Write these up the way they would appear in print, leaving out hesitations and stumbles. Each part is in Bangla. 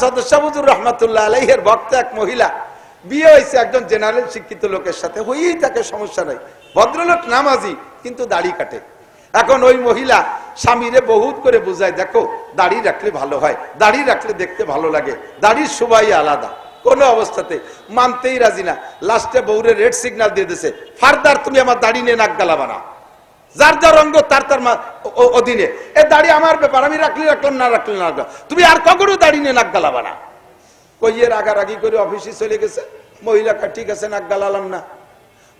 সদস্য হুজুর রহমাতুল্লাহ আলাইহির ভক্ত এক মহিলা বিয়ে হয়েছে একজন জেনারেল শিক্ষিত লোকের সাথে, হয়েই থাকে, সমস্যা নাই, ভদ্রলোক নামাজি কিন্তু দাড়ি কাটে। এখন ওই মহিলা স্বামীরে বহুত করে বুঝায়, দেখো দাড়ি রাখলে ভালো হয়, দাড়ি রাখলে দেখতে ভালো লাগে, দাড়ির শোভাই আলাদা। কোন অবস্থাতে মানতেই রাজি না। লাস্টে বউরে রেড সিগন্যাল দিয়ে দিছে, ফার্দার তুমি আমার দাড়ি নিয়ে নাক গালাবা না, যার যার অঙ্গ তার তার অধীনে, এ দাড়ি আমার ব্যাপার, আমি রাখলে রাখলাম, না রাখলে না রাখলাম, তুমি আর কখনো দাড়ি নিয়ে নাক গালাবা না। কইয়ে রাগারাগি করে অফিসে চলে গেছে। মহিলা ঠিক আছে নাক গালালাম না।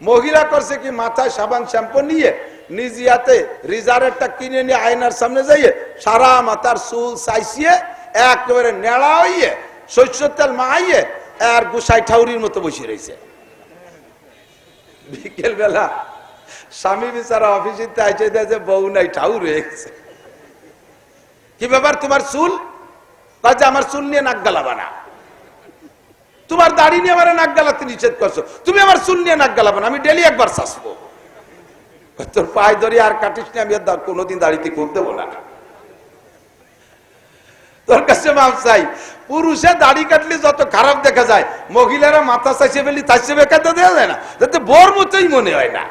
মহিলা করছে কি, মাথায় সাবান শ্যাম্পু নিয়ে নিজ হাতে রিজারেরটা কিনে নিয়ে আয়নার সামনে যাইয়ে সারা মাথার চুল চাইছিয়ে একেবারে নেড়া হইয়ে সরষের তেল মাইয়ে আর গুসাই ঠাউরির মতো বসে রয়েছে। বিকেল বেলা স্বামী বিচারা অফিসে আইসে যে বউ নাই, ঠাউর হয়ে গেছে। কি ব্যাপার তোমার চুল? কাজে আমার চুল নিয়ে নাক গালাবা না, তোমার দাড়ি নিয়ে আমার নাক গালাতে নিষেধ করছো, তুমি আমার চুল নিয়ে নাক গালাবা না, আমি ডেলি একবার চাষবো। তোর পায়ে ধরি আর কাটিস নি, আমি আর কোনোদিন দাড়িতে খুব দেবো না, তোর কাছে মাপ চাই। পুরুষে দাড়ি কাটলে যত খারাপ দেখা যায়, মহিলারা মাথা চাইছে ফেলি চাইছে বেকাতে দেওয়া যায় না, যাতে বোর মতোই মনে হয় না।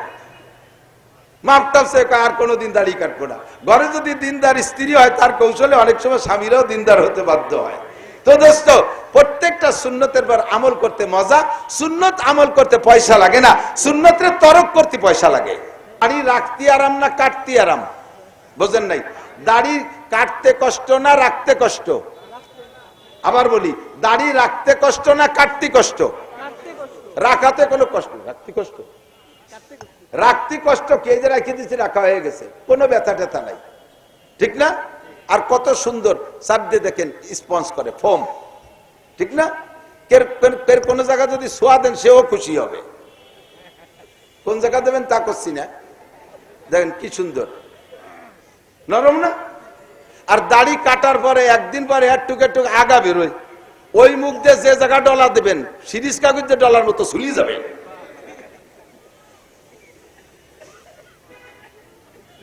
মাপটাপ সে আর কোনোদিন দাড়ি কাটবো না। ঘরে যদি দিনদার স্ত্রী হয়, তার কৌশলে অনেক সময় স্বামীরাও দিনদার হতে বাধ্য হয়। তো দোস্ত, প্রত্যেকটা সুন্নতের পর আমল করতে মজা। সুন্নত আমল করতে পয়সা লাগে না, সুন্নতের তরক করতে পয়সা লাগে। দাড়ি রাখতে আরাম না কাটতে আরাম? বোঝেন নাই? দাড়ি কাটতে কষ্ট না রাখতে কষ্ট? আবার বলি, দাড়ি রাখতে কষ্ট না কাটতে কষ্ট? রাখাতে কোনো কষ্ট, রাখতে কষ্ট। রাখতে কষ্ট, কে যে রাখিয়ে দিচ্ছে, রাখা হয়ে গেছে, কোনো ব্যথা ট্যাথা নাই, ঠিক না? আর কত সুন্দর চাপ দিয়ে দেখেন স্পঞ্জ করে, ফোম, ঠিক না? কোন জায়গা যদি সোয়া দেন, সেও খুশি হবে। কোন জায়গা দেবেন তা করছি না, দেখেন কি সুন্দর নরম না? আর দাড়ি কাটার পরে একদিন পরে একটুক একটুক আগা বেরোয়, ওই মুখ দিয়ে যে জায়গা ডলা দেবেন, সিরিজ কাগজ দিয়ে ডলার মতো ঝুলি যাবে।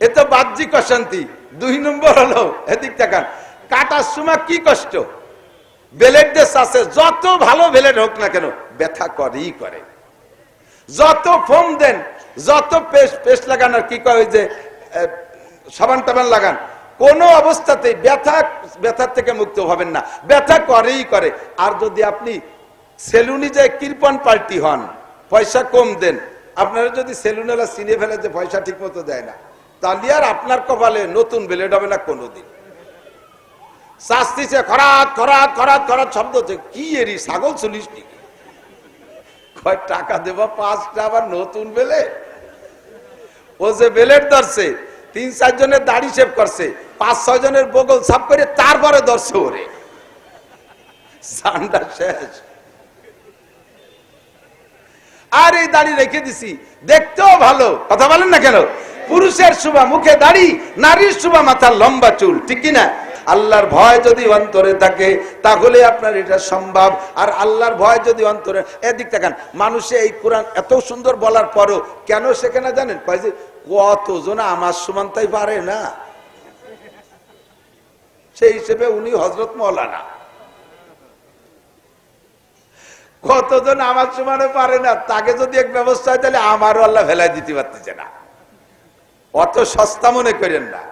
এ তো বাহ্যিক অশান্তি। 2 নম্বর হলো, এদিক দেখান, কাটার সময় কি কষ্ট। ব্লেড আছে, যত ভালো ব্লেড হোক না কেন, ব্যথা করেই করে। যত ফোম দেন, যত পেস্ট লাগান, আর কি কয় যে সাবান টাবান লাগান, কোন অবস্থাতেই ব্যথার থেকে মুক্ত হবেন না, ব্যথা করেই করে। আর যদি আপনি সেলুনি যে কৃপন পাল্টি হন, পয়সা কম দেন, আপনারা যদি সেলুনেলা চিনে ফেলে যে পয়সা ঠিক মতো দেয় না, তাহলে আর আপনার কপালে নতুন ব্লেড হবে না কোনোদিন। শাস্তিছে খরাত খরাত খরাত খরাত শব্দ হচ্ছে, কি এরি ছাগল চলিস নাকি? কয় টাকা দেবো 5টা, আবার নতুন ব্লেড। ও যে ব্লেড ধরছে, 3-4 জনের দাড়ি শেভ করছে, 5-6 জনের বগল সাফ করে তারপরে ধরছে ওরে, সান্ডা শেষ। আর এই দাড়ি রেখে দিছি, দেখতেও ভালো, কথা বলেন না কেন? পুরুষের শোভা মুখে দাড়ি, নারীর শোভা মাথার লম্বা চুল, ঠিক কিনা? আল্লাহর ভয় যদি অন্তরে থাকে, তাহলে আপনার এটা সম্ভব। আর আল্লাহর ভয় যদি অন্তরে, এদিক থাকেন, মানুষে এই কোরআন এত সুন্দর বলার পরও কেন সেখানে জানেন, কয় যে কতজন আমার সমান তাই পারে না, সেই হিসেবে উনি হযরত মাওলানা। কতজন আমার সমানে পারে না, তাকে যদি এক ব্যবস্থা হয়, তাহলে আমারও আল্লাহ ফেলাই দিতে পারতেছে না। অত সস্তা মনে করেন না।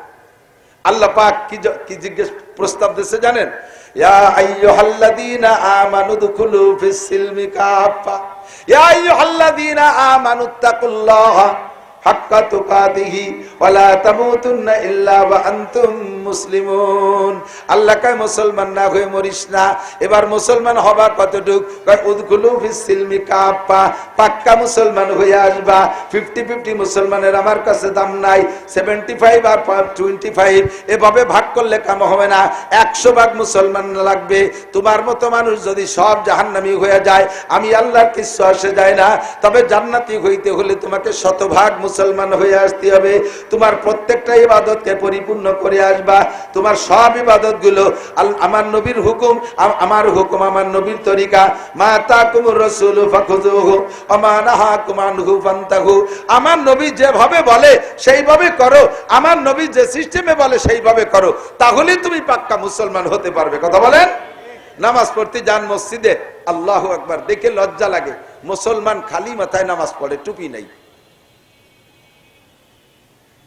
আল্লাহ পাক কি জিজ্ঞেস প্রস্তাব দিয়েছে জানেন? ইয়া আইয়ুহাল্লাযীনা আমানু দুখুলু ফিস সিলমি কাফা, ইয়া আইয়ুহাল্লাযীনা আমানুত্তাকুল্লাহা হাক্কা তুকাতিহি ওয়া লা তামুতুন্না ইল্লা ওয়া আনতুম মুসলিমুন। আল্লাহ কয় মুসলমান না হয়ে মরিস না। এবার মুসলমান হবা কতটুক? কয় উদখুলু ফিস সিলমি কাফা, পাক্কা মুসলমান হয়ে আসবা। 50-50 মুসলমানের আমার কাছে দাম নাই, 75 আর 25 এভাবে ভাগ করলে কাম হবে না। 100 ভাগ মুসলমান লাগবে। তোমার মতো মানুষ যদি সব জাহান্নামী হয়ে যায়, আমি আল্লাহর কিছু আসে যায় না। তবে জান্নাতি হইতে হলে তোমাকে 100% মুসলমান হয়ে আসতে হবে। তোমার প্রত্যেকটা ইবাদতকে পরিপূর্ণ করে আসবা। তোমার সব ইবাদত গুলো আমার নবীর হুকুম, আমার হুকুম, আমার নবীর তরিকা। মা তাকুমুর রাসূলু ফাখুযুহু ওয়া মা নাহাকুম আনহু ফান্তাহু। আমার নবী যেভাবে বলে সেইভাবে করো, আমার নবী যে সিস্টেমে বলে সেইভাবে করো, তাহলে তুমি পাক্কা মুসলমান হতে পারবে। কথা বলেন? নামাজ পড়তে যান মসজিদে, আল্লাহু আকবার, দেখে লজ্জা লাগে, মুসলমান খালি মাথায় নামাজ পড়ে, টুপি নাই।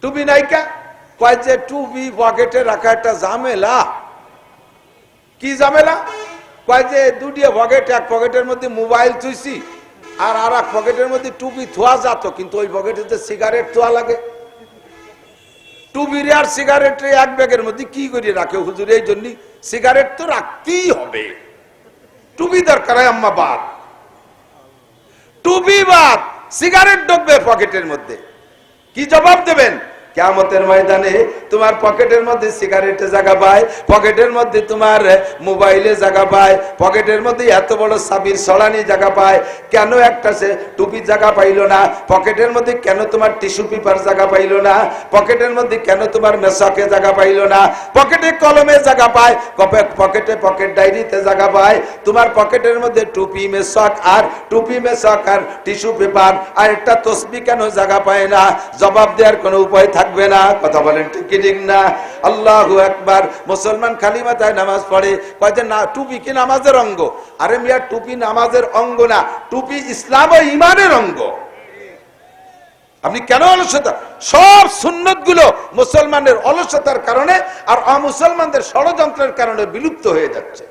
টুপি নাই কা কয় যে টুপি পকেটে রাখা একটা ঝামেলা। কি ঝামেলা? কয় যে দুটিয়া পকেট, এক পকেটের মধ্যে মোবাইল থুইছি আর এক পকেটের মধ্যে টুপি থোয়া যেত, কিন্তু ওই পকেটে যে সিগারেট থোয়া লাগে। টুপির আর সিগারেট এক ব্যাগের মধ্যে কি করে রাখে হুজুর? এই জন্য সিগারেট তো রাখতেই হবে, টুপি দরকার হয় আম্মা বাদ, টুপি বাদ, সিগারেট ঢুকবে পকেটের মধ্যে। কি জবাব দেবেন? কিয়ামতের ময়দানে তোমার পকেটের মধ্যে সিগারেটে জায়গা পায়, পকেটের মধ্যে তোমার মোবাইলে জায়গা পায়, পকেটের মধ্যে এত বড় সাবির সরানি জায়গা পায়, কেন একটা সে টুপি জায়গা পাইলো না? পকেটের মধ্যে কেন তোমার টিস্যু পেপার জায়গা পাইলো না? পকেটের মধ্যে কেন তোমার মেশকে জায়গা পাইলো না? পকেটে কলমে জায়গা পায়, পকেটে পকেট ডায়েরিতে জায়গা পায়, তোমার পকেটের মধ্যে টুপি মেশক আর টুপি মেশক আর টিস্যু পেপার আর একটা তসবিহ কেন জায়গা পায় না? জবাব দেওয়ার কোনো উপায় থাকবে না। কথা বলেন ঠিক কি ঠিক না? আল্লাহু আকবার। মুসলমান খালি মাথায় নামাজ পড়ে, কয় যে না টুপি কি নামাজের অঙ্গ? আরে মিয়া, টুপি নামাজের অঙ্গ না, টুপি ইসলাম ও ঈমানের অঙ্গ। আপনি কেন অলসতা? সব সুন্নত গুলো মুসলমানের অলসতার কারণে আর অমুসলমানদের ষড়যন্ত্রের কারণে বিলুপ্ত হয়ে যাচ্ছে।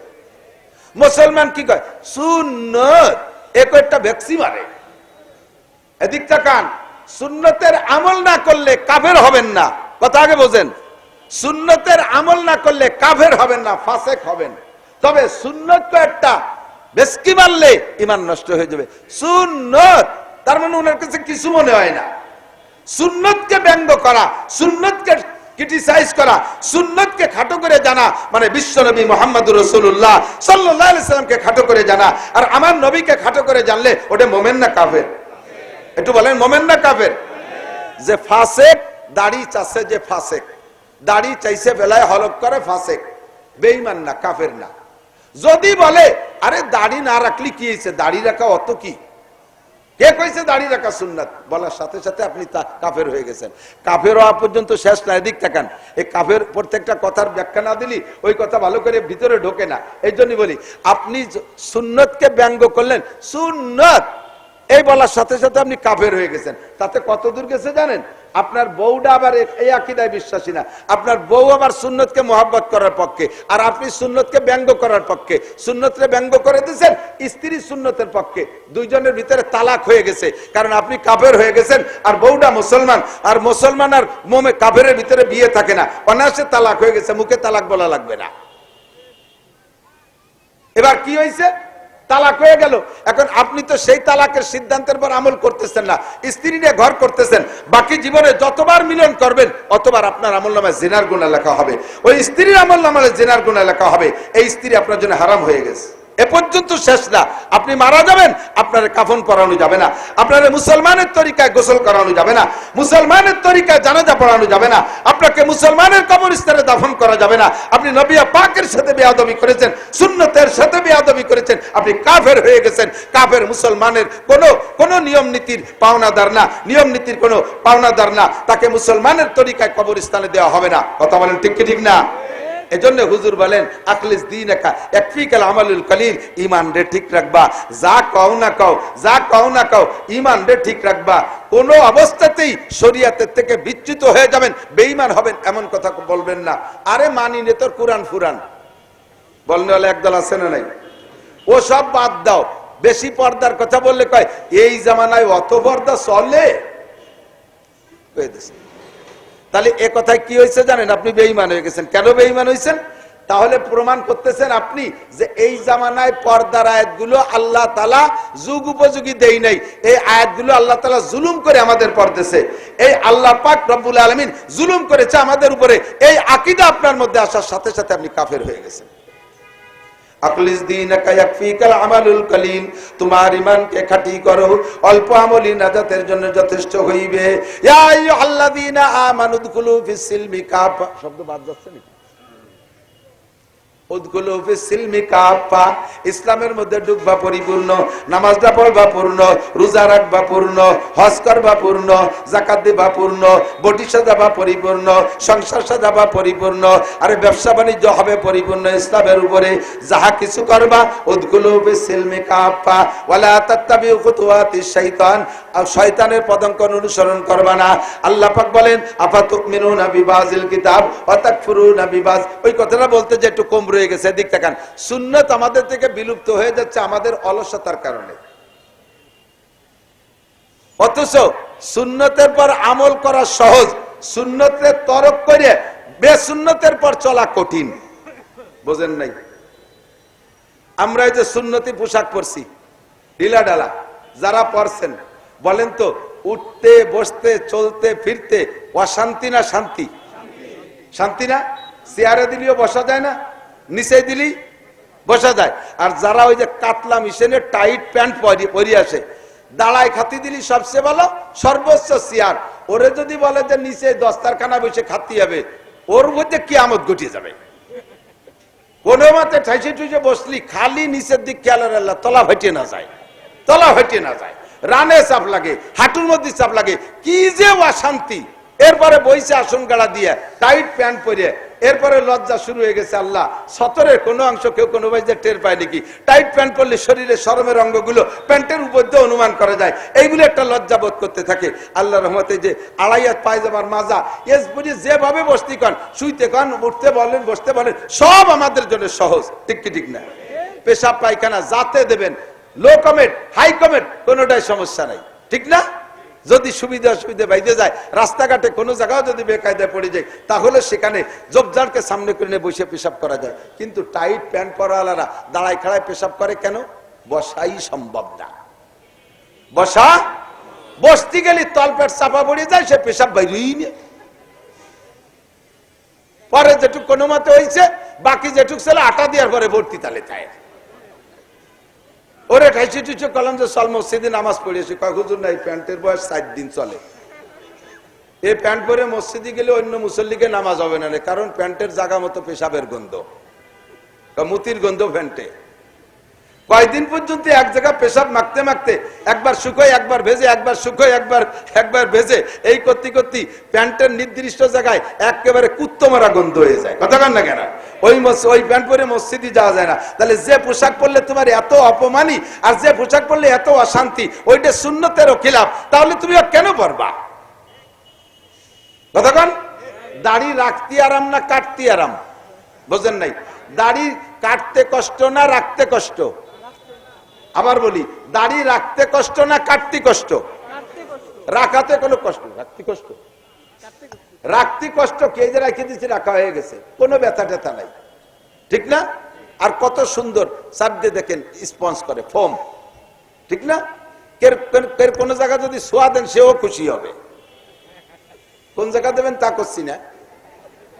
মুসলমান কি কয়? সুন্নত, এক একটা ভ্যাকসি মারে। এদিক তাকান, সুন্নতের আমল না করলে কাফের হবেন না, কথা আগে বোঝেন। সুন্নতের আমল না করলে কাফের হবেন না, ফাসেক হবেন। তবে সুন্নত তো একটা বেশকি মারলে ঈমান নষ্ট হয়ে যাবে। সুন্নত তার মানে ওনার কাছে কিছু মনে হয় না। সুন্নতকে ব্যঙ্গ করা, সুন্নতকে ক্রিটিসাইজ করা, সুন্নতকে খাটো করে জানা মানে বিশ্বনবী মুহাম্মদুর রাসূলুল্লাহ সাল্লাল্লাহু আলাইহি সাল্লামকে খাটো করে জানা। আর আমার নবীকে খাটো করে জানলে ওটা মুমিন না কাফের? একটু বলেন, মুমিন না কাফের? যে ফাসেক, দাড়ি চাচ্ছে, যে ফাসেক, দাড়ি চাইছে বেলায় হলক করে, ফাসেক, বেঈমান না, কাফের না। যদি বলে আরে দাড়ি না রাখলি কি হয়েছে, দাড়ি রাখা অত কি, কে কইছে দাড়ি রাখা সুন্নাত, বলার সাথে সাথে আপনি কাফের হয়ে গেছেন। কাফের হওয়া পর্যন্ত শেষ না, এদিক তাকান। এই কাফের প্রত্যেকটা কথার ব্যাখ্যা না দিলি ওই কথা ভালো করে ভিতরে ঢোকে না। এই জন্য বলি, আপনি সুন্নতকে ব্যঙ্গ করলেন, সুন্নত এই বলার সাথে সাথে আপনি কাফের হয়ে গেছেন। তাতে কত দূর গেছে জানেন? আপনার বউটা আবার এই আকীদায় বিশ্বাসী না, আপনার বউ আবার সুন্নতকে মহব্বত করার পক্ষে, আর আপনি সুন্নতকে ব্যঙ্গ করার পক্ষে। সুন্নতকে ব্যঙ্গ করে দিয়েছেন, স্ত্রী সুন্নতের পক্ষে। দুইজনের ভিতরে তালাক হয়ে গেছে, কারণ আপনি কাফের হয়ে গেছেন আর বউটা মুসলমান। আর মুসলমান আর মোমে কাফেরের ভিতরে বিয়ে থাকে না, অনায়াসে তালাক হয়ে গেছে, মুখে তালাক বলা লাগবে না। এবার কি হয়েছে? তালাক হয়ে গেল। এখন আপনি তো সেই তালাকের সিদ্ধান্তের পর আমল করতেছেন না, স্ত্রী নিয়ে ঘর করতেছেন। বাকি জীবনে যতবার মিলন করবেন অতবার আপনার আমলনামায় জিনার গুনাহ লেখা হবে, ওই স্ত্রীর আমলনামায় জিনার গুনাহ লেখা হবে। এই স্ত্রী আপনার জন্য হারাম হয়ে গেছে। এ পর্যন্ত শেষ না, আপনি মারা যাবেন, আপনার কাফন পরানো যাবে না, আপনার মুসলমানের তরিকায় গোসল করানো যাবে না, মুসলমানের তরিকায় জানাজা পড়ানো যাবে না, আপনাকে মুসলমানের কবরস্থানে দাফন করা যাবে না। আপনি নবী পাকের সাথে বেয়াদবি করেছেন, সুন্নতের সাথে বেয়াদবি করেছেন, আপনি কাফের হয়ে গেছেন। কাফের মুসলমানের কোন নিয়ম নীতির পাওনাদার না, নিয়ম নীতির কোন পাওনাদার না, তাকে মুসলমানের তরিকায় কবরস্থানে দেওয়া হবে না। কথা বলেন ঠিক কি ঠিক না? এজন্য হুজুর বলেন, আখলিস দীনাকা ইয়াকফিকাল আমালুল কলিল, ঈমান রে ঠিক রাখবা, যা কও না কও, যা কও না কও, ঈমান রে ঠিক রাখবা। কোন অবস্থাতেই শরীয়তের থেকে বিচ্যুত হয়ে যাবেন, বেঈমান হবেন এমন কথা বলবেন না। আরে মানি নে তোর কুরআন ফুরান বলনে হলে একদল আছে না নাই? ও সব বাদ দাও, বেশি পর্দার কথা বললে কয় এই জামানায় অত পর্দা চলে। তাহলে এ কথায় কি হয়েছে জানেন? আপনি বেঈমান হয়ে গেছেন। কেন বেঈমান হয়েছেন? তাহলে প্রমাণ করতেছেন আপনি যে এই জামানায় পর্দার আয়াতগুলো আল্লাহ তাআলা যুগ উপযোগী দেই নাই। এই আয়াতগুলো আল্লাহ তাআলা জুলুম করে আমাদের পড়তেছে। এই আল্লাহ পাক রব্বুল আলামিন জুলুম করেছে আমাদের উপরে। এই আকীদা আপনার মধ্যে আসার সাথে সাথে আপনি কাফের হয়ে গেছেন। আখলিস দীনাকা ইয়াকফিকাল আমালুল কলিল, তোমার ঈমানকে খাঁটি করো, অল্প আমলই নাজাতের জন্য যথেষ্ট হইবে। ইয়া আইয়ুহাল্লাযীনা আমানু দুখুলু ফিস সিলমি কাফা, শব্দ বাদ যাচ্ছে নাকি? ইসলামের মধ্যে ঢুকবা পরিপূর্ণ, নামাজটা পড়বা পূর্ণ, রোজা রাখবা পূর্ণ, হজ করবা পূর্ণ, যাকাত দিবা পূর্ণ, বটি সাজাবা পরিপূর্ণ, সংসার সাজাবা পরিপূর্ণ, আরে ব্যবসা বাণিজ্য হবে পরিপূর্ণ ইসলামের উপরে। যাহা কিছু করবা উদখুলু ফিস-সিলমি কাফা ওয়ালা তাত্তাবিউ খুতুওয়াতিশ শাইতান, আর শয়তানের পদাঙ্কন অনুসরণ করবা না। আল্লাহ পাক বলেন আফাতুমিনুনা বিবাযিল কিতাব ওয়া তাকফুরুনা বিবায। ওই কথাটা বলতে যে একটু কম রয়ে গেছে, দিক তাকান। সুন্নাত আমাদের থেকে বিলুপ্ত হয়ে যাচ্ছে আমাদের অলসতার কারণে, অথচ সুন্নতের পর আমল করা সহজ, সুন্নতের তরক করে বেসুন্নতের পর চলা কঠিন। বোঝেন নাই? আমরা এই যে সুন্নতি পোশাক পরছি ঢিলা ঢালা, যারা পরছেন বলেন তো উঠতে বসতে চলতে ফিরতে অশান্তি না শান্তি? শান্তি না? চেয়ারে দিলেও বসা যায় না, নিচে দিলেই বসা যায়। আর যারা ওই যে কাতলা মিশনের টাইট প্যান্ট পরি আসে, দাঁড়ায় খাতি দিলি সবচেয়ে ভালো, সর্বোচ্চ চেয়ার। ওরে যদি বলে যে নিচে দস্তারখানা বসে খাতি হবে, ওর মধ্যে কিয়ামত ঘটিয়ে যাবে। কোনো মতে ঠাইসে ঠুইসে বসলি খালি নিচের দিক খেয়াল আল্লাহ, তলা ফাটিয়ে না যায়, তলা ফাটিয়ে না যায়, রানে চাপ লাগে, হাঁটুর মধ্যে চাপ লাগে, কি যে অশান্তি। এরপরে বইছে আসন গাড়া দিয়ে টাইট প্যান্ট পরে, এরপরে লজ্জা শুরু হয়ে গেছে। আল্লাহ সতরের কোনো অংশ কেউ কোনো ভাইজে টের পায় নাকি? টাইট প্যান্ট পরলে শরীরের শরমের অঙ্গগুলো প্যান্টের উপর দিয়ে অনুমান করা যায়, এইগুলো একটা লজ্জা বোধ করতে থাকে। আল্লাহ রহমতে যে আড়াইয়াত পায়জামার মাজা এস বুঝি যেভাবে বসতি কন, শুইতে কন, উঠতে বলেন, বসতে বলেন, সব আমাদের জন্য সহজ। ঠিক কি ঠিক না? পেশাব পায়খানা যাতে দেবেন, লো কমেন্ট হাই কমেন্ট কোনোটাই সমস্যা নাই, ঠিক না? যদি সুবিধা অসুবিধা বাইরে যায়, রাস্তাঘাটে কোনো জায়গাও যদি বেকায়দায় পড়ে যায়, তাহলে সেখানে জবজারকে সামনে করে নিয়ে বসে পেশাব করা যায়। কিন্তু টাইট প্যান্ট পরাওয়ালারা দাঁড়ায় খাড়ায় পেশাব করে কেন? বসাই সম্ভব না। বসা বসতে গেলে তলপেট চাপা পড়ে যায়, সে পেশাব বাইরেই নিয়ে পরে যেটুক কোনো মতে হয়েছে, বাকি যেটুক ছিল আটা দেওয়ার পরে ভর্তি তালে চায়। ওরে ঠাইছে টুইছে কলম যে চল মসজিদে নামাজ পড়িয়েছি, কয় হুজুর না, এই প্যান্টের বয়স 4 দিন চলে, এই প্যান্ট পরে মসজিদে গেলে অন্য মুসল্লিকে নামাজ হবে না, কারণ প্যান্টের জায়গা মতো পেশাবের গন্ধ, মুতির গন্ধ প্যান্টে। কয়দিন পর্যন্ত এক জায়গা পেশাব মাখতে মাখতে একবার শুকোয় একবার ভেজে, একবার শুকোয় একবার ভেজে, এই করতে করতে প্যান্টের নির্দিষ্ট জায়গায় একেবারে কুত্তো মারা গন্ধ হয়ে যায়। কথা কান না কেন? ওই প্যান্ট পরে মসজিদে যাওয়া যায় না। তাহলে যে পোশাক পরলে তোমার এত অপমানী আর যে পোশাক পরলে এত অশান্তি, ওইটা সুন্নতেরও খিলাফ, তাহলে তুমি কেন পরবা? কথা কান? দাড়ি রাখতে আরাম না কাটতে আরাম? বোঝেন নাই? দাড়ি কাটতে কষ্ট না রাখতে কষ্ট? আবার বলি, দাড়ি রাখতে কষ্ট না কাটতে কষ্ট? রাখাতে কোনো কষ্ট, রাখতে কষ্ট। রাখতে কষ্ট, কে যে রাখে দিচ্ছে, রাখা হয়ে গেছে, কোনো ব্যথা ট্যাথা নাই, ঠিক না? আর কত সুন্দর সাবজে দেখেন স্পঞ্জ করে, ফোম, ঠিক না? কোন জায়গা যদি সোয়া দেন সেও খুশি হবে, কোন জায়গা দেবেন তা করছি না,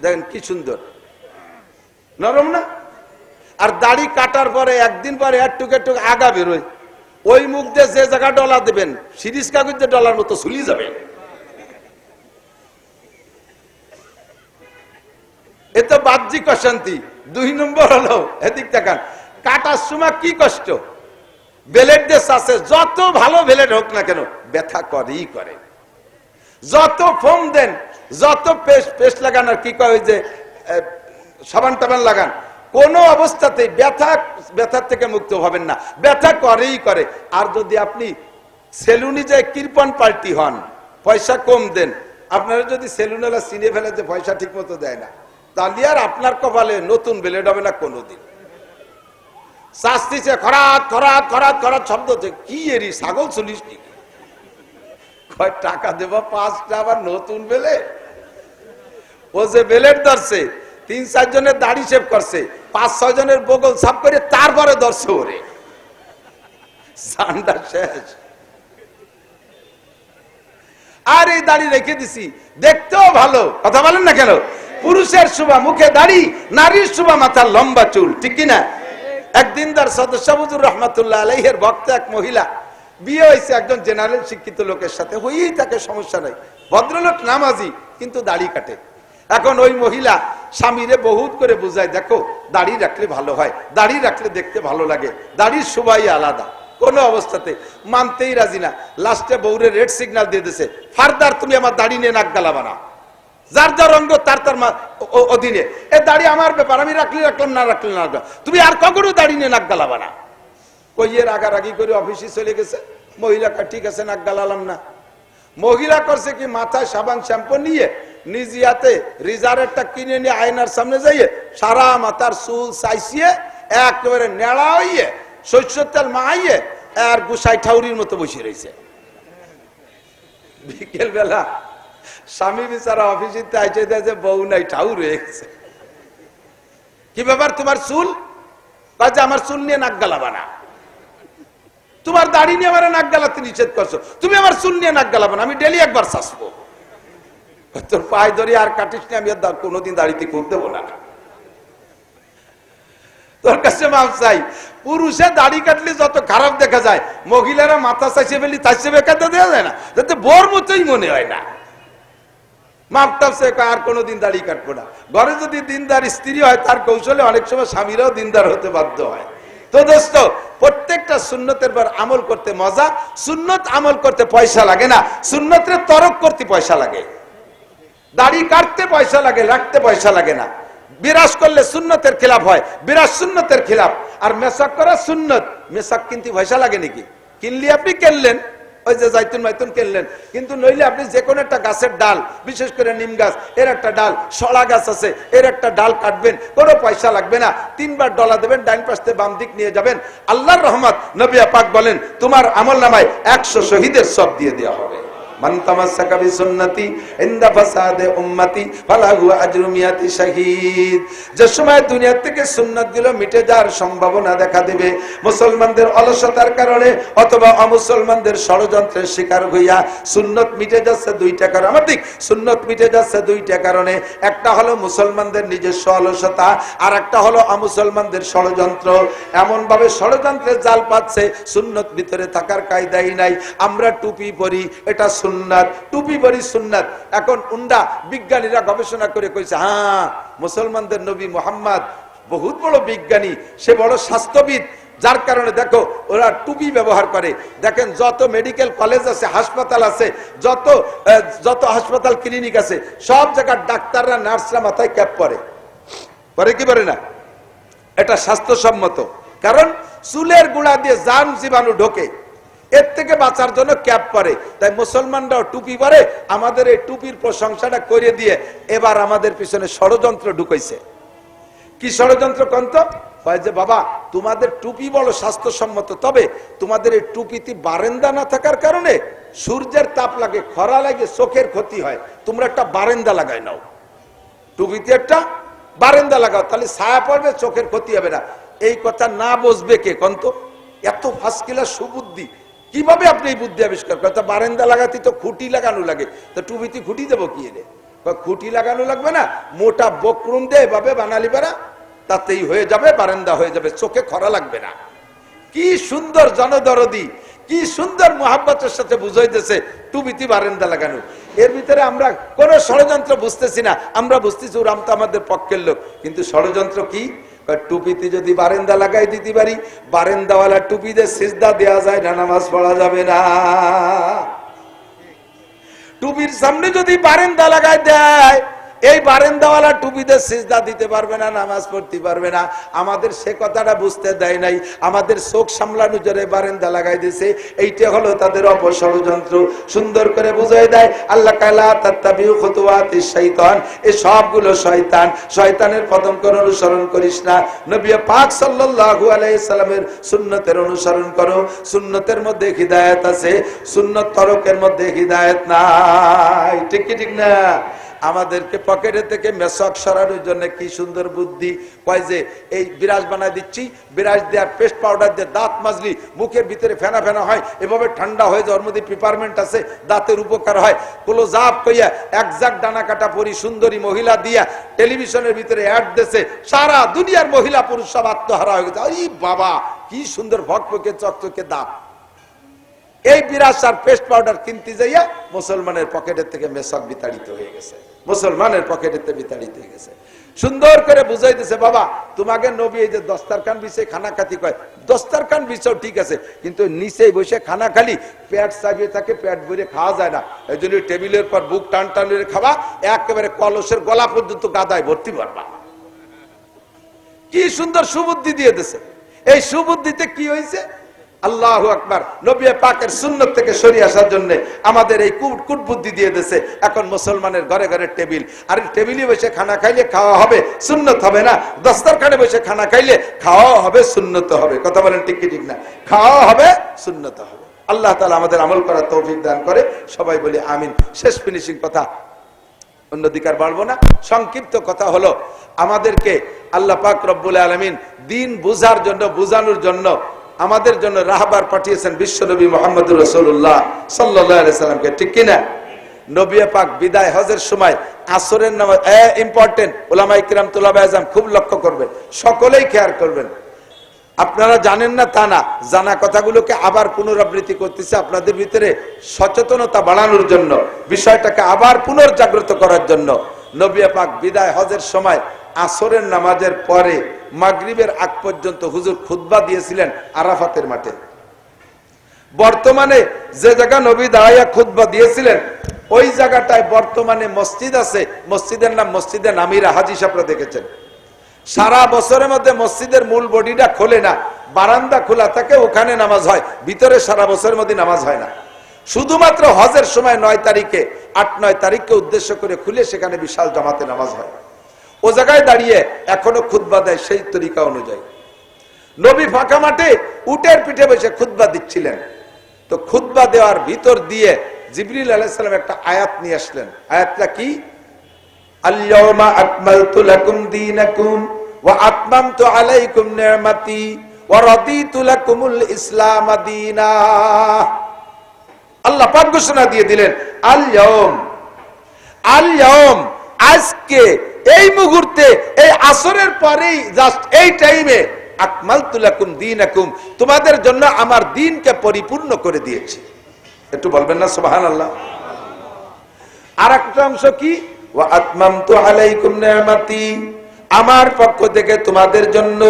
দেখেন কি সুন্দর নরম না? আর দাড়ি কাটার পরে একদিন পরে একটুক একটুক আগা বেরোয়, ওই মুখ দিয়ে যে জায়গা ডলা দেবেন সিরিজ কাগজ দিয়ে ডলার মতো ঝুলি যাবে। এ তো বাহ্যিক অশান্তি। 2 নম্বর হলো, এদিক দেখান, কাটার সময় কি কষ্ট। ব্লেড দিয়ে আছে, যত ভালো ব্লেড হোক না কেন ব্যথা করেই করে। যত ফোম দেন, যত পেস্ট লাগান, আর কি কয় যে সাবান টাবান লাগান, কোন অবস্থাতে ব্যথার থেকে মুক্ত হবেন না, ব্যথা করেই করে। আর যদি আপনি সেলুনে যে কৃপন পাল্টি হন, পয়সা কম দেন, আপনারা যদি সেলুনেলা চিনে ফেলে যে পয়সা ঠিক মতো দেয় না, তাহলে আর আপনার কপালে নতুন ব্লেড হবে না কোনোদিন। শাস্তিছে খরাত খরাত খরাত খরাত শব্দ হচ্ছে, কি এরি ছাগল চলিস নাকি? কয় টাকা দেবা 5টা, আবার নতুন ব্লেড। ও যে ব্লেড ধরছে, 3-4 জনের দাড়ি শেভ করছে, 5-6 জনের বগল সাফ করে তারপরে ধরছে, ওরে সান্ডা শেষ। আর এই দাড়ি রেখে দিছি, দেখতেও ভালো, কথা বলেন না কেন? পুরুষের শোভা মুখে দাড়ি, নারীর শোভা মাথার লম্বা চুল, ঠিক কিনা? একদিন তার সদস্য হুজুর রহমাতুল্লাহ আলাইহির ভক্ত এক মহিলা, বিয়ে হয়েছে একজন জেনারেল শিক্ষিত লোকের সাথে, হয়েই তাকে সমস্যা নাই, ভদ্রলোক নামাজি কিন্তু দাড়ি কাটে। এখন ওই মহিলা স্বামীরে বহুত করে বুঝায়, দেখো দাড়ি রাখলে ভালো হয়, দাড়ি রাখলে দেখতে ভালো লাগে, দাড়ির শোভাই আলাদা। কোন অবস্থাতে মানতেই রাজি না। লাস্টে বউরে রেড সিগন্যাল দিয়ে দিছে, ফার্দার তুমি আমার দাড়ি নিয়ে নাক গালাবা না। যার যার অঙ্গ তার তার অধীনে, এ দাড়ি আমার ব্যাপার, আমি রাখলে রাখলাম, না রাখলে না রাখলাম, তুমি আর কখনো দাড়ি নিয়ে নাক গালাবা না। কইয়ে রাগারাগি করে অফিসে চলে গেছে। মহিলা ঠিক আছে, নাক গালালাম না। মহিলা করছে কি, মাথায় সাবান শ্যাম্পু নিয়ে নিজে হাতে রিজারেরটা কিনে নিয়ে আয়নার সামনে যাইয়ে সারা মাথার চুল চাইছিয়ে একেবারে নেড়া হইয়ে সরষের তেল মাইয়ে আর গুসাই ঠাউরির মতো বসে রয়েছে। বিকেল বেলা স্বামী বিচারা অফিসে আইছে, দেখে বউ নাই, ঠাউর হয়ে গেছে। কি ব্যাপার তোমার চুল? কাজে আমার চুল নিয়ে নাক গালাবা না, তোমার দাড়ি নিয়ে আমার নাক গালাতে নিষেধ করছো, তুমি আমার চুল নিয়ে নাক গালাবা না, আমি ডেলি একবার চাষবো। তোর পায়ে ধরে আর কাটিস নি, আমি আর কোনোদিন দাড়িতে খুব দেবো না। তোর কাছে মাপ চাই। পুরুষে দাড়ি কাটলে যত খারাপ দেখা যায়, মহিলারা মাথা চাইছে ফেলি চাইছে বেকাতে দেওয়া যায় না, যাতে বোর মতোই মনে হয় না। মাপটাপ সে আর কোনোদিন দাড়ি কাটবো না। ঘরে যদি দিনদার স্ত্রী হয়, তার কৌশলে অনেক সময় স্বামীরাও দিনদার হতে বাধ্য হয়। তো দোস্ত, প্রত্যেকটা সুন্নতের পর আমল করতে মজা। সুন্নত আমল করতে পয়সা লাগে না, সুন্নতের তরক করতে পয়সা লাগে। দাড়ি কাটতে পয়সা লাগে, রাখতে পয়সা লাগে না। বিরাজ করলে সুন্নতের খিলাফ হয়, বিরাজ সুন্নতের খিলাফ। আর মেসাক করা সুন্নত। মেসাক কিনতে পয়সা লাগে নাকি? কিনলে আপনি কিনলেন, ওই যে জাইতুন মাইতুন কিনলেন, কিন্তু নইলে আপনি যে কোনো একটা গাছের ডাল, বিশেষ করে নিম গাছ, এর একটা ডাল, সড়া গাছ আছে, এর একটা ডাল কাটবেন, কোনো পয়সা লাগবে না। 3 বার ডলা দেবেন, ডাইন পাশে বাম দিক নিয়ে যাবেন। আল্লাহর রহমত, নবী পাক বলেন, তোমার আমল নামায় 100 শহীদের সব দিয়ে দেওয়া হবে। মান তামাসসাকা বিসুন্নতি ইনদা ফাসাদে উম্মতি ফালাহু আজরু মিয়াতি শাহীদ। যে সময় দুনিয়া থেকে সুন্নাতগুলো মিটে যাওয়ার সম্ভাবনা দেখা দেবে, মুসলমানদের অলসতার কারণে অথবা অমুসলমানদের ষড়যন্ত্রের শিকার হইয়া সুন্নত মিটে যাচ্ছে 2টা কারণে। আমার দিক সুন্নত মিটে যাচ্ছে 2টা কারণে। একটা হলো মুসলমানদের নিজস্ব অলসতা, আর একটা হলো অমুসলমানদের ষড়যন্ত্র। এমন ভাবে ষড়যন্ত্রের জাল পাচ্ছে, সুন্নত ভিতরে থাকার কায়দাই নাই। আমরা টুপি পরি, এটা সুন্নাত, টুপি পরি সুন্নাত। এখন উন্ডা বিজ্ঞানীরা গবেষণা করে কইছে, হ্যাঁ মুসলমানদের নবী মুহাম্মদ বহুত বড় বিজ্ঞানী, সে বড় স্বাস্থ্যবিদ, যার কারণে দেখো ওরা টুপি ব্যবহার করে। দেখেন যত মেডিকেল কলেজ আছে, হাসপাতাল আছে, যত হাসপাতাল ক্লিনিক আছে, সব জায়গার ডাক্তাররা নার্সরা মাথায় ক্যাপ পরে, পরে কি পরে না? এটা স্বাস্থ্যসম্মত, কারণ চুলের গুঁড়া দিয়ে জাম জীবাণু ঢোকে, এর থেকে বাঁচার জন্য ক্যাপ পরে। তাই মুসলমানরাও টুপি পরে। আমাদের এই টুপির প্রশংসাটা করে দিয়ে এবার আমাদের পিছনে ষড়যন্ত্র ঢুকাইছে। কি ষড়যন্ত্র কন্ত? হয় যে বাবা তোমাদের টুপি বড় স্বাস্থ্যসম্মত, তবে তোমাদের এই টুপিতে বারেন্দা না থাকার কারণে সূর্যের তাপ লাগে, খরা লাগে, চোখের ক্ষতি হয়, তোমরা একটা বারেন্দা লাগাই নাও, টুপিতে একটা বারেন্দা লাগাও, তাহলে ছায়া পড়বে, চোখের ক্ষতি হবে না। এই কথা না বুঝবে কে কন্ত? এত ফার্স্ট ক্লাস সুবুদ্ধি, কিভাবে আপনি এই বুদ্ধি আবিষ্কার করেন? বারেন্দা লাগাতে তো খুঁটি লাগানো লাগে, তো টুপিতে খুঁটি দেবো কি রে? খুঁটি লাগানো লাগবে না, মোটা বকরুম দিয়ে এভাবে বানালি বেড়া, তাতেই হয়ে যাবে, বারান্দা হয়ে যাবে, চোখে খরা লাগবে না। কি সুন্দর জনদরদি, কি সুন্দর মোহাব্বতের সাথে বুঝাইতেছে টুপিতে বারান্দা লাগানো। এর ভিতরে আমরা কোন ষড়যন্ত্র বুঝতেছি না, আমরা বুঝতেছি ওরাম তো আমাদের পক্ষের লোক, কিন্তু ষড়যন্ত্র কি? টুপিতে যদি বারান্দা লাগাই দিতে পারি, বারান্দাওয়ালা টুপিতে সিজদা দেওয়া যায় না, নামাজ পড়া যাবে না। টুপির সামনে যদি বারান্দা লাগাই দেয়, এই বারান্দাওয়ালা টুপিতে সিজদা দিতে পারবে না, নামাজ পড়তে পারবে না। আমাদের সে কথাটা বুঝতে দেয় নাই, আমাদের চোখ সামলানোর জন্য বারান্দা লাগাই দিছে। এইটা হলো তাদের অপষড়যন্ত্র। সুন্দর করে বুঝাই দেয় আল্লাহ কালা তাত্তাবিউ খুতুওয়াতিশ শাইতান, এই সবগুলো শয়তান, শয়তানের পদঙ্কর অনুসরণ করিস না। নবী পাক সাল্লাল্লাহু আলাইহি সাল্লামের সুন্নতের অনুসরণ করো। সুন্নতের মধ্যে হিদায়াত আছে, সুন্নত তরকের মধ্যে হিদায়াত নাই। ঠিক কি ঠিক না? আমাদেরকে পকেটে থেকে মেসক সরানোর জন্য কি সুন্দর বুদ্ধি। কয় যে এই বিরাজ বানাই দিচ্ছি, বিরাজ দেওয়ার পেস্ট পাউডার দিয়ে দাঁত মাজলি মুখের ভিতরে ফেনা ফেনা হয়, এভাবে ঠান্ডা হয়ে যায়, ওর মধ্যে পেপারমেন্ট আছে, দাঁতের উপকার হয়। কুলো জাপ কইয়া একজাক ডানা কাটা পরি সুন্দরী মহিলা দিয়া টেলিভিশনের ভিতরে অ্যাড দিয়েছে, সারা দুনিয়ার মহিলা পুরুষ সব আত্মহারা হয়ে গেছে। এই বাবা কি সুন্দর ভকভকে চকচকে দাঁত। এই বিরাজ আর পেস্ট পাউডার কিনতে যাইয়া মুসলমানের পকেটের থেকে মেসক বিতাড়িত হয়ে গেছে, মুসলমানের পকেটেতে বিতাড়িত হয়ে গেছে। সুন্দর করে বুঝাইতেছে, বাবা তোমাকে নবী এই যে দস্তারখান বিছে খানা খাতি কয়, দস্তারখান বিছেও ঠিক আছে, কিন্তু নিচে বসে খানা খালি পেট চাপিয়ে থাকে, পেট ভরে খাওয়া যায় না। এই জন্য টেবিলের পর বুক টান টান খাওয়া, একেবারে কলসের গলা পর্যন্ত গাদায় ভর্তি করবা। কি সুন্দর সুবুদ্ধি দিয়ে দিছে। এই সুবুদ্ধিতে কি হয়েছে? আল্লাহু আকবার, নবী পাকের সুন্নত থেকে সরিয়ে আসার জন্য আমাদের এই কুটবুদ্ধি দিয়ে দিয়েছে। এখন মুসলমানের ঘরে ঘরে টেবিল, আর টেবিলে বসে খানা খাইলে খাওয়া হবে, সুন্নত হবে না। দস্তরখানে বসে খানা খাইলে খাওয়া হবে, সুন্নত হবে। কথা বলেন ঠিক কি ঠিক না? খাওয়া হবে, সুন্নত হবে। আল্লাহ তাআলা আমাদের আমল করার তৌফিক দান করে। সবাই বলি আমিন। শেষ ফিনিশিং কথা, অন্যদিকে আর বাড়বো না। সংক্ষিপ্ত কথা হলো, আমাদেরকে আল্লাহ পাক রব্বুল আলামিন দিন বুঝার জন্য, বুঝানোর জন্য আমাদের জন্য রাহবার পাঠিয়েছেন বিশ্বনবী মুহাম্মদুর রাসূলুল্লাহ সাল্লাল্লাহু আলাইহি সাল্লামকে, ঠিক কি না? নবী পাক বিদায় হজের সময় আসরের নামাজ ইম্পর্টেন্ট, উলামায়ে কিরাম তুলাবায়ে আযম খুব লক্ষ্য করবেন, সকলেই খেয়াল করবেন। আপনারা জানেন না তা না, জানা কথাগুলোকে আবার পুনরাবৃত্তি করতেছে আপনাদের ভিতরে সচেতনতা বাড়ানোর জন্য, বিষয়টাকে আবার পুনর্জাগ্রত করার জন্য। নবী পাক বিদায় হজের সময় আসরের নামাজের পরে মাগরিবের আগ পর্যন্ত হুজুর খুতবা দিয়েছিলেন আরাফাতের মাঠে। বর্তমানে যে জায়গা নবী দাঁড়াইয়া খুতবা দিয়েছিলেন ওই জায়গাটায় বর্তমানে মসজিদ আছে, মসজিদের নাম মসজিদে নামিরা, হাজী সাহেবরা দেখেছেন। সারা বছরের মধ্যে মসজিদের মূল বডিটা খোলে না, বারান্দা খোলা থাকে, ওখানে নামাজ হয়, ভিতরে সারা বছরের মধ্যে নামাজ হয় না। শুধুমাত্র হজের সময় 9 তারিখে 8-9 তারিখকে উদ্দেশ্য করে খুলে সেখানে বিশাল জামাতে নামাজ হয়। ও জায়গায় দাঁড়িয়ে এখনো খুতবা দেয় সেই তরিকা অনুযায়ী। নবী ফাঁকা মাঠে উটের পিঠে বসে খুতবা দিচ্ছিলেন। তো খুতবা দেওয়ার ভিতর দিয়ে জিবরিল আলাইহিস সালাম একটা আয়াত নিয়ে আসলেন। আয়াতটা কি? আল-ইয়াওমা আকমালতু লাকুম দীনাকুম ওয়া আতমামতু আলাইকুম নি'মাতি ওয়া রাদিতু লাকুমুল ইসলাম দীনা। আল্লাহ পাক ঘোষণা দিয়ে দিলেন, আল-ইয়াওম, আল-ইয়াওম, আজকে, এই মুহূর্তে, এই আসরের পরেই, জাস্ট এই টাইমে, আকমালতু লাকুম দীনাকুম, তোমাদের জন্য আমার দ্বীনকে পরিপূর্ণ করে দিয়েছি। একটু বলবেন না সুবহানাল্লাহ? আর একটা অংশ কি? ওয়া আতমামতু আলাইকুম নি'মাতি, আমার পক্ষ থেকে তোমাদের জন্য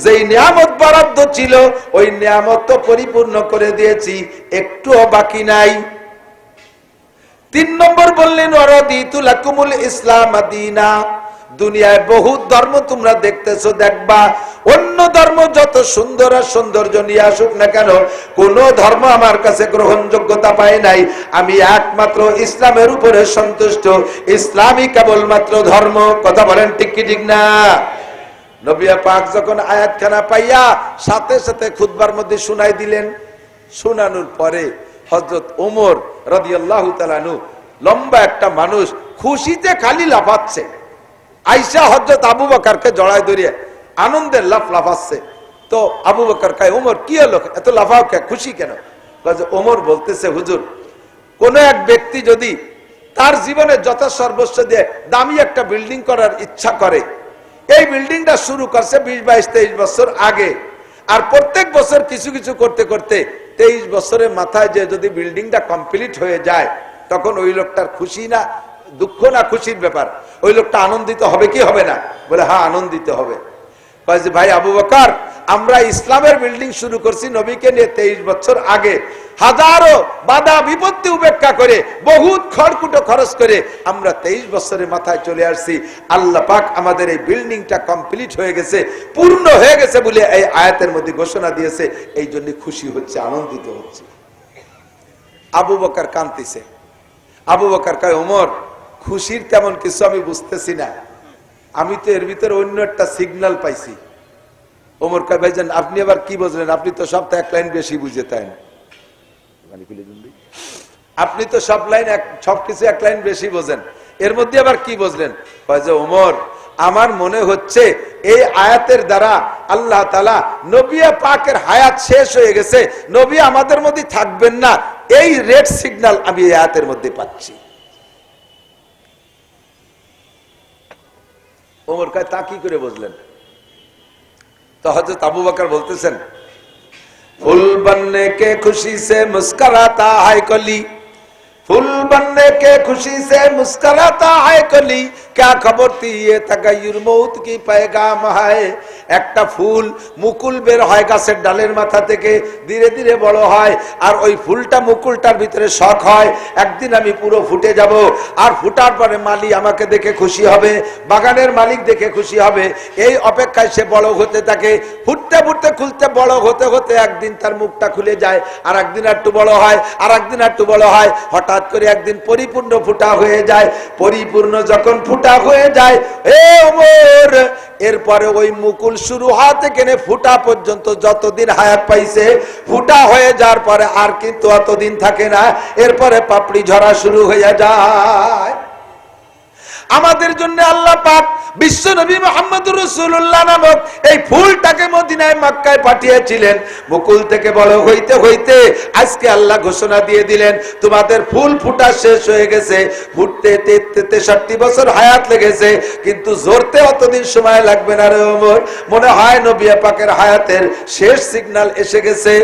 যেই নিয়ামত বরাদ্দ ছিল ওই নিয়ামত তো পরিপূর্ণ করে দিয়েছি, একটুও বাকি নাই। 3 নম্বর বললেন ওয়া রাদিতু লাকুমুল ইসলাম দীনা। দুনিয়ায় বহু ধর্ম তোমরা দেখতেছো, দেখবা অন্য ধর্ম যত সুন্দর আর সৌন্দর্য নিয়ে আসুক না কেন, কোন ধর্ম আমার কাছে গ্রহণযোগ্যতা পায় নাই। আমি একমাত্র ইসলামের উপরে সন্তুষ্ট, ইসলামই কেবলমাত্র ধর্ম। কথা বলেন ঠিক কি ঠিক না? নবী পাক যখন আয়াতখানা পাইয়া সাথে সাথে খুতবার মধ্যে শুনাই দিলেন। শোনানোর পরে হযরত ওমর রাদিয়াল্লাহু তাআলা আনহু, লম্বা একটা মানুষ, খুশিতে খালি লাফাচ্ছে। আয়েশা হযরত আবু বকরকে জড়ায় ধরিয়ে আনন্দের লাফাচ্ছে। তো আবু বকর কয়, ওমর কি হলো, এত লাফাও কে, খুশি কেন? ওমর বলতেছে, হুজুর, কোন এক ব্যক্তি যদি তার জীবনে যত সর্বস্ব দিয়ে দামি একটা বিল্ডিং করার ইচ্ছা করে, এই বিল্ডিংটা শুরু করছে 20-22-23 বছর আগে, আর প্রত্যেক বছর কিছু কিছু করতে করতে 23 বছরের মাথায় যে যদি বিল্ডিংটা কমপ্লিট হয়ে যায়, তখন ওই লোকটার খুশি না দুঃখ না খুশির ব্যাপার? ওই লোকটা আনন্দিত হবে কি হবে না? বলে হ্যাঁ, আনন্দিত হবে। ভাই আবু বকর, আমরা ইসলামের বিল্ডিং শুরু করছি নবীকে নিয়ে 23 বছর আগে, হাজারো বাধা বিপত্তি উপেক্ষা করে, বহুত খড়কুটো খরচ করে আমরা 23 বছরের মাথায় চলে আসছি। আল্লাহ পাক আমাদের এই বিল্ডিংটা কমপ্লিট হয়ে গেছে, পূর্ণ হয়ে গেছে বলে এই আয়াতের মধ্যে ঘোষণা দিয়েছে, এই জন্য খুশি হচ্ছে, আনন্দিত হচ্ছে। আবু বকর কাঁদতেছে। আবু বকর কয়, ওমর, খুশির তেমন কিছু আমি বুঝতেছি না, আমি তো এর ভিতরে অন্য একটা সিগন্যাল পাইছি। ওমর কয়, ভাইজান আপনি আবার কি বুঝলেন? আপনি তো সব তো 1 লাইন বেশি বুঝে, তাই না? আপনি তো সবকিছু 1 লাইন বেশি বোঝেন, এর মধ্যে আবার কি বুঝলেন? ওমর, আমার মনে হচ্ছে এই আয়াতের দ্বারা আল্লাহ তাআলা নবী পাকের হায়াত শেষ হয়ে গেছে, নবী আমাদের মধ্যে থাকবেন না, এই রেড সিগন্যাল আমি এই আয়াতের মধ্যে পাচ্ছি। ওমর কয়, তা কি করে বুঝলেন? তো হযরত আবু বকর বলতেছেন, फूल बनने के खुशी से मुस्कुराता है कली, फूल बनने के खुशी से मुस्कुराता है कली, क्या खबर थी ये तगय्युर मौत की पैगाम है। একটা ফুল মুকুল বের হয় গাছের ডালের মাথা থেকে, ধীরে ধীরে বড় হয়, আর ওই ফুলটা মুকুলটার ভিতরে শখ হয় একদিন আমি পুরো ফুটে যাব, আর ফুটার পরে মালি আমাকে দেখে খুশি হবে, বাগানের মালিক দেখে খুশি হবে। এই অপেক্ষায় সে বড় হতে থাকে, ফুটতে ফুটতে খুলতে বড় হতে হতে একদিন তার মুখটা খুলে যায়, আর একদিন একটু বড় হয়, আর একদিন একটু বড় হয়, হঠাৎ করে একদিন পরিপূর্ণ ফুটা হয়ে যায়। পরিপূর্ণ যখন ফুটা হয়ে যায়, এ ওমর, এরপরে ওই মুকুল শুরু হওয়া থেকে ফুটা পর্যন্ত যতদিন হায়াত পাইছে, ফুটা হয়ে যাওয়ার পরে আর কিন্তু অতদিন থাকে না, এরপরে পাপড়ি ঝরা শুরু হয়ে যায়। আমাদের জন্য আল্লাহ পাক বিশ্ব নবী মুহাম্মদুর রাসূলুল্লাহ নামক এই ফুলটাকে মদিনায় মক্কায় পাঠিয়েছিলেন। মুকুল থেকে বড় হইতে হইতে আজকে আল্লাহ ঘোষণা দিয়ে দিলেন, তোমাদের ফুল ফুটা শেষ হয়ে গেছে। ফুটতে 63 বছর হায়াত লেগেছে, কিন্তু ঝরতে অতদিন সময় লাগবে না রে ওমর। মনে হয় নবী পাকের হায়াতের শেষ সিগন্যাল এসে গেছে।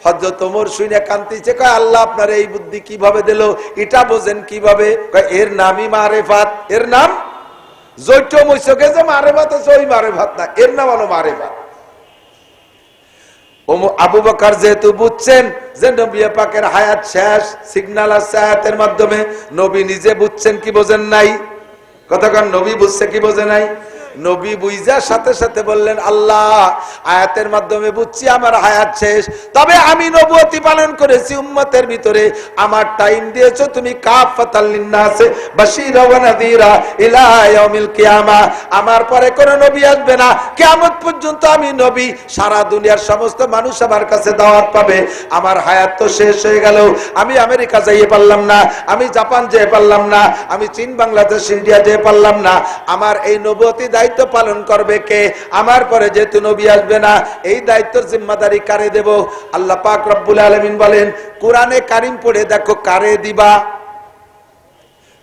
হযরত ওমর শুনে কান্দিছে, কয় আল্লাহ আপনার এই বুদ্ধি কিভাবে দিল, এটা বোঝেন কিভাবে? কয় এর নামই মারেফাত। এর নাম জৈট মৈশকে যে মারেফাত আছে, ওই মারেফাত না, এর নাম হলো মারেফাত। আবু বকর যেহেতু বুঝছেন যে নবী পাকের হায়াত শেষ, সিগন্যাল আছে আয়াতের মাধ্যমে, নবী নিজে বুঝছেন কি বোঝেন নাই? কতক্ষণ নবী বুঝছে কি বোঝে নাই? নবী বুঝার সাথে সাথে বললেন, আল্লাহ আয়াতের মাধ্যমে বুঝছি আমার হায়াত শেষ, তবে আমি নবুয়তি পালন করেছি উম্মতের ভিতরে, আমার টাইম দিয়েছো তুমি কাফাতাল লিন্নাস বাশীরা ওয়া নাযীরা ইলা ইয়াউমিল কিয়ামা। আমার পরে কোন নবী আসবে না, কিয়ামত পর্যন্ত আমি নবী, সারা দুনিয়ার সমস্ত মানুষ আমার কাছে দাওয়াত পাবে। আমার হায়াত তো শেষ হয়ে গেল, আমি আমেরিকা যাইতে পারলাম না, আমি জাপান যেতে পারলাম না, আমি চীন বাংলাদেশ ইন্ডিয়া যেতে পারলাম না, আমার এই নবুয়তি দায়িত্ব পালন করবে কে? আমার পরে যেহেতু নবী আসবে না, এই দায়িত্বের জিম্মাদারি কারে দেব? আল্লাহ পাক রব্বুল আলামিন বলেন, কোরআনে কারীম পড়ে দেখো কারে দিবা,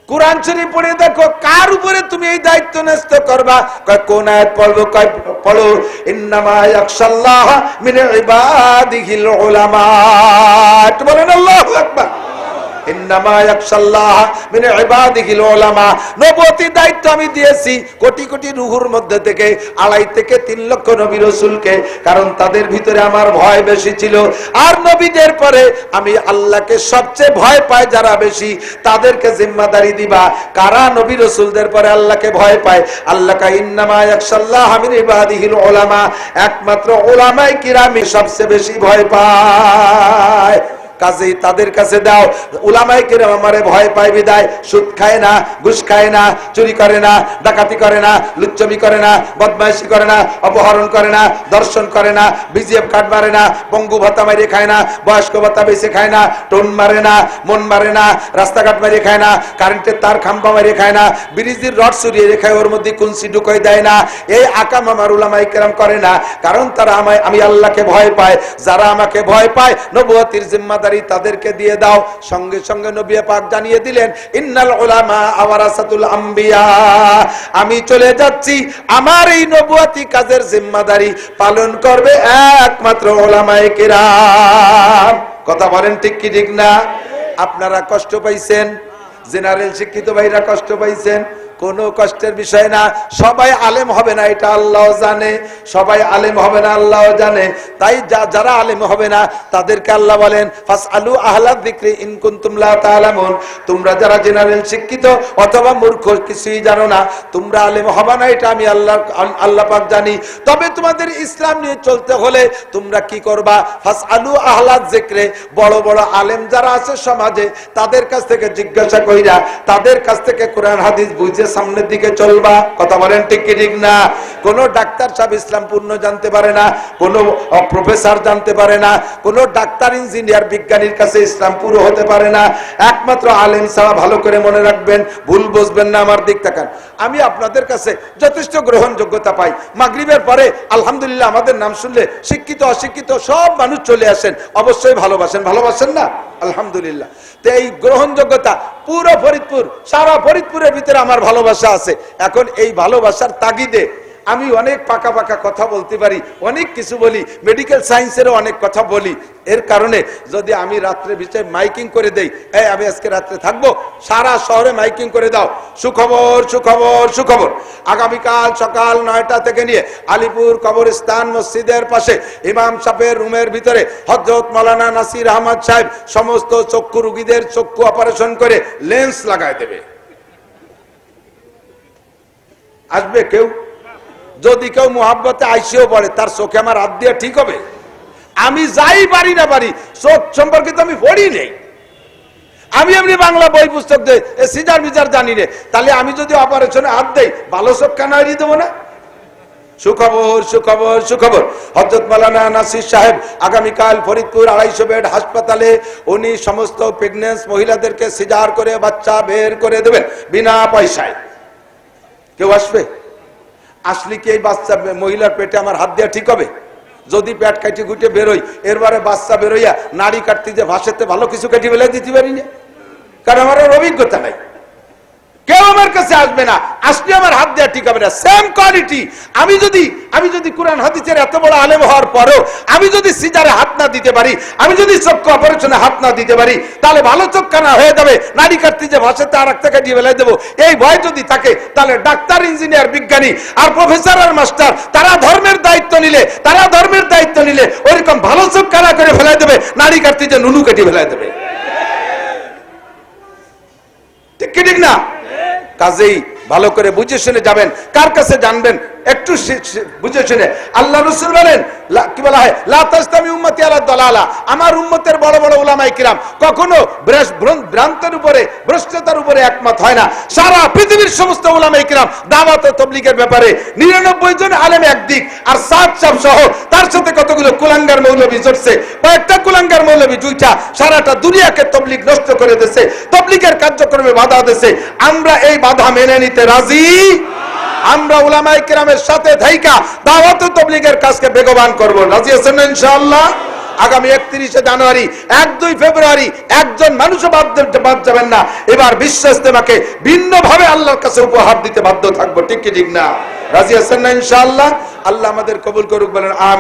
কোরআন শরীফ পড়ে দেখো কার উপরে তুমি এই দায়িত্ব ন্যস্ত করবা। কয় কোন আয়াত পড়বো? কয় পড়ো, ইন্নামা ইয়াখশাল্লাহ মিন ইবাদিহিল উলামা। একটু বলেন আল্লাহু আকবার। ইন্নামা ইয়াখশাল্লাহ মিন ইবাদিহিল উলামা। নবুয়তি দায়িত্ব আমি দিয়েছি কোটি কোটি রূহের মধ্যে থেকে 2.5 থেকে 3 লক্ষ নবী রাসূলকে, কারণ তাদের ভিতরে আমার ভয় বেশি ছিল। আর নবীদের পরে আমি আল্লাহকে সবচেয়ে ভয় পাই যারা বেশি, তাদেরকে জিম্মাদারি দিবা। কারা নবী রাসূলদের পরে আল্লাহকে ভয় পায়? আল্লাহ কা ইন্নামা ইয়াখশাল্লাহ মিন ইবাদিহিল উলামা, একমাত্র উলামায়ে কিরামই সবচেয়ে বেশি ভয় পায়। কাজেই তাদের কাছে দাও। উলামায়ে কেরাম আমারে ভয় পায় বিদায় সুদ খায় না, ঘুষ খায় না, চুরি করে না, ডাকাতি করে না, লুচ্চমি করে না, বদমাইশি করে না, অপহরণ করে না, দর্শন করে না, বিজিএফ কার্ড মারে না, পঙ্গু ভাতা মারিয়ে খায় না, বয়স্ক ভাতা বেঁচে খায় না, টোন মারে না, মন মারে না, রাস্তাঘাট মারিয়ে খায় না, কারেন্টের তার খাম্পা মারিয়ে খায় না, ব্রিজের রড সরিয়ে রেখে ওর মধ্যে কুনসি ঢুকাই দেয় না। এই আকাম আমার উলামায়ে কেরাম করে না, কারণ তারা আমি আল্লাহকে ভয় পায়। যারা আমাকে ভয় পায়, নবুয়তির জিম্মাদারি তাদেরকে দিয়ে দাও। সঙ্গে সঙ্গে নবী পাক জানিয়ে দিলেন, ইন্নাল উলামা ওয়ারাসাতুল আম্বিয়া, আমি চলে যাচ্ছি, আমার এই নবুয়তি কাজের জিম্মাদারি পালন করবে একমাত্র উলামায়ে কেরাম। কথা বলেন ঠিক কি ঠিক না? আপনারা কষ্ট পাইছেন, জেনারেল শিক্ষিত ভাইরা কষ্ট পাইছেন, কোনো কষ্টের বিষয় না। সবাই আলেম হবে না এটা আল্লাহ জানে, সবাই আলেম হবে না আল্লাহ জানে। তাই যারা আলেম হবে না তাদেরকে আল্লাহ বলেন, ফাসআলু আহলা যিকরি ইন কুনতুম লা তাআলামুন। তোমরা যারা জেনারেল শিক্ষিত অথবা মূর্খ, কিছুই জানো না, তোমরা আলেম হবে না এটা আমি আল্লাহ পাক জানি। তবে তোমাদের ইসলাম নিয়ে চলতে হলে তোমরা কি করবা? ফাসআলু আহলা যিকরি, বড় বড় আলেম যারা আছে সমাজে, তাদের কাছ থেকে জিজ্ঞাসা কইরা, তাদের কাছ থেকে কোরআন হাদিস বুঝে সামনের দিকে চলবা। কথা বলেন ঠিক কি ঠিক না? কোন ডাক্তার সাহেব ইসলাম পূর্ণ জানতে পারে না, কোন প্রফেসর জানতে পারে না, কোন ডাক্তার ইঞ্জিনিয়ার বিজ্ঞানীর কাছে ইসলাম পুরো হতে পারে না, একমাত্র আলেম ছাড়া। ভালো করে মনে রাখবেন, ভুল বুঝবেন না, আমার দিক তাকান। আমি আপনাদের কাছে যথেষ্ট গ্রহণযোগ্যতা পাই। মাগরিবের পরে আলহামদুলিল্লাহ আমাদের নাম শুনলে শিক্ষিত অশিক্ষিত সব মানুষ চলে আসেন, অবশ্যই ভালোবাসেন, ভালোবাসেন না? আলহামদুলিল্লাহ। তো এই গ্রহণযোগ্যতা পুরো ফরিদপুর, সারা ফরিদপুরের ভিতরে আমার ভালোবাসা আছে। এখন এই ভালোবাসার তাগিদে আমি অনেক পাকা পাকা কথা বলতে পারি, অনেক কিছু বলি, মেডিকেল সায়েন্সেরও অনেক কথা বলি। এর কারণে যদি আমি রাত্রে বিষয়ে মাইকিং করে দেই, এই আমি আজকে রাত্রে থাকবো, সারা শহরে মাইকিং করে দাও, সুখবর সুখবর সুখবর, আগামীকাল সকাল 9টা থেকে নিয়ে আলিপুর কবরস্থান মসজিদের পাশে ইমাম সাহেবের রুমের ভিতরে হযরত মাওলানা নাসির আহমদ সাহেব সমস্ত চক্ষু রোগীদের চক্ষু অপারেশন করে লেন্স লাগায় দেবে। আসবে কেউ? যদি কেউ মুহাব্বতে আইসিও পড়ে, তার চোখে আমার হাত দিয়ে ঠিক হবে? আমি যাই পারি না পারি, চোখ সম্পর্কে তো আমি পড়ি নেই, আমি এমনি বাংলা বই পুস্তক দেই, সিজার বিজার জানি নে, তাহলে আমি যদি অপারেশনে হাত দেই, ভালো চোখ কেন হারিয়ে দেবো না? সুখবর সুখবর সুখবর, হযরত মাওলানা নাসির সাহেব আগামীকাল ফরিদপুর 250 বেড হাসপাতালে উনি সমস্ত প্রেগন্যান্ট মহিলাদেরকে সিজার করে বাচ্চা বের করে দেবেন বিনা পয়সায়। কেউ আসবে? আসলে কি এই বাচ্চা মহিলার পেটে আমার হাত দেওয়া ঠিক হবে? যদি পেট কাটি গুটে বেরোই, এরবারে বাচ্চা বেরোইয়া নাড়ি কাটতে যে ভাসেতে ভালো কিছু কাটি বেলে দিতে পারি না, কারণ আমার অভিজ্ঞতা নাই। কেউ আমার কাছে আসবে না, আসলে আমার হাত দেওয়া ঠিক হবে না। সেম কোয়ালিটি আমি যদি কোরআন হাদিসের এত বড় আলেম হওয়ার পরেও আমি যদি সিজারে হাত না দিতে পারি, আমি যদি চক্ষু অপারেশনে হাত না দিতে পারি, তাহলে ভালো চোখ কানা হয়ে যাবে, নাড়ি কাটতে যে ভাষাতে আর একটা কাটিয়ে ফেলে দেবো, এই ভয় যদি থাকে, তাহলে ডাক্তার, ইঞ্জিনিয়ার, বিজ্ঞানী আর প্রফেসর আর মাস্টার তারা ধর্মের দায়িত্ব নিলে ওইরকম ভালো চোখ কানা করে ফেলে দেবে, নাড়ি কাটতে যে নুনু কাটিয়ে ফেলে দেবে। ঠিক কি ঠিক না? কাজেই ভালো করে বুঝে শুনে যাবেন। কার কাছে জানবেন? একটু বুঝে শুনে। আল্লাহ রাসূল বলেন, কি বলা হয়, লা তাসতামি উম্মতি আলা দালালা, আমার উম্মতের বড় বড় উলামায়ে কিরাম কখনো ভ্রান্তের উপরে, ভ্রষ্টতার উপরে একমত হয় না। সারা পৃথিবীর সমস্ত উলামায়ে কিরাম দাওয়াত ও তাবলীগের ব্যাপারে 99 জন আলেম একদিক, আর সাদ সাহেব সহ তার সাথে কতগুলো কুলাঙ্গার মৌলবী জড়ছে, কয়েকটা কুলাঙ্গার মৌলবী জুইটা সারাটা দুনিয়াকে তাবলীগ নষ্ট করে দিয়েছে, তাবলীগের কার্যক্রমে বাধা দিয়েছে। আমরা এই বাধা মেনে নিতে রাজি। আমরা উলামায়ে কেরামের সাথে থাইকা দাওয়াত ও তাবলীগের কাজকে বেগবান করব। রাজি আছেন না ইনশাআল্লাহ? আগামী 31 জানুয়ারি, 1-2 ফেব্রুয়ারি একজন মানুষও বাদ যাবেন না। এবার বিশ্ব ইজতেমাকে ভিন্নভাবে আল্লাহর কাছে উপহার দিতে বাধ্য থাকবো। ঠিক কি ঠিক না? রাজি আছেন না ইনশাআল্লাহ? আল্লাহ আমাদের কবুল করুক, বলেন আমিন।